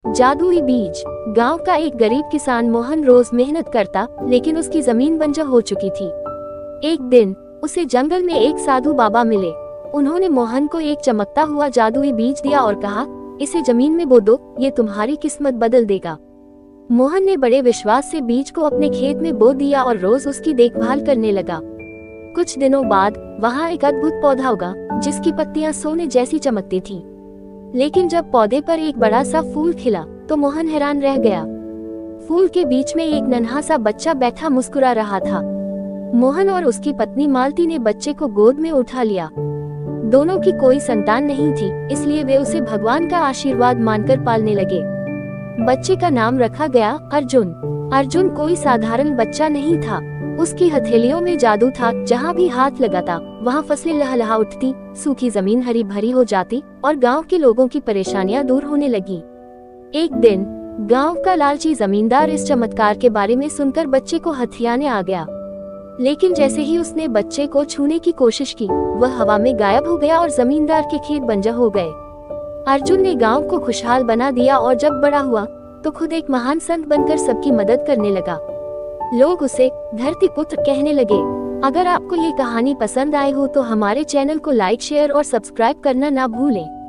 जादुई बीज। गांव का एक गरीब किसान मोहन रोज मेहनत करता, लेकिन उसकी जमीन बंजर हो चुकी थी। एक दिन उसे जंगल में एक साधु बाबा मिले। उन्होंने मोहन को एक चमकता हुआ जादुई बीज दिया और कहा, इसे जमीन में बो दो, ये तुम्हारी किस्मत बदल देगा। मोहन ने बड़े विश्वास से बीज को अपने खेत में बो दिया और रोज उसकी देखभाल करने लगा। कुछ दिनों बाद वहाँ एक अद्भुत पौधा उगा, जिसकी पत्तियां सोने जैसी चमकती थीं। लेकिन जब पौधे पर एक बड़ा सा फूल खिला तो मोहन हैरान रह गया। फूल के बीच में एक नन्हा सा बच्चा बैठा मुस्कुरा रहा था। मोहन और उसकी पत्नी मालती ने बच्चे को गोद में उठा लिया। दोनों की कोई संतान नहीं थी, इसलिए वे उसे भगवान का आशीर्वाद मानकर पालने लगे। बच्चे का नाम रखा गया अर्जुन। अर्जुन कोई साधारण बच्चा नहीं था। उसकी हथेलियों में जादू था, जहाँ भी हाथ लगाता वहाँ फसलें लहलहा उठती, सूखी जमीन हरी भरी हो जाती और गांव के लोगों की परेशानियां दूर होने लगी। एक दिन गांव का लालची जमींदार इस चमत्कार के बारे में सुनकर बच्चे को हथियाने आ गया। लेकिन जैसे ही उसने बच्चे को छूने की कोशिश की, वह हवा में गायब हो गया और जमींदार के खेत बंजर हो गए। अर्जुन ने गांव को खुशहाल बना दिया और जब बड़ा हुआ तो खुद एक महान संत बनकर सबकी मदद करने लगा। लोग उसे धरती पुत्र कहने लगे। अगर आपको ये कहानी पसंद आए हो तो हमारे चैनल को लाइक, शेयर और सब्सक्राइब करना ना भूलें।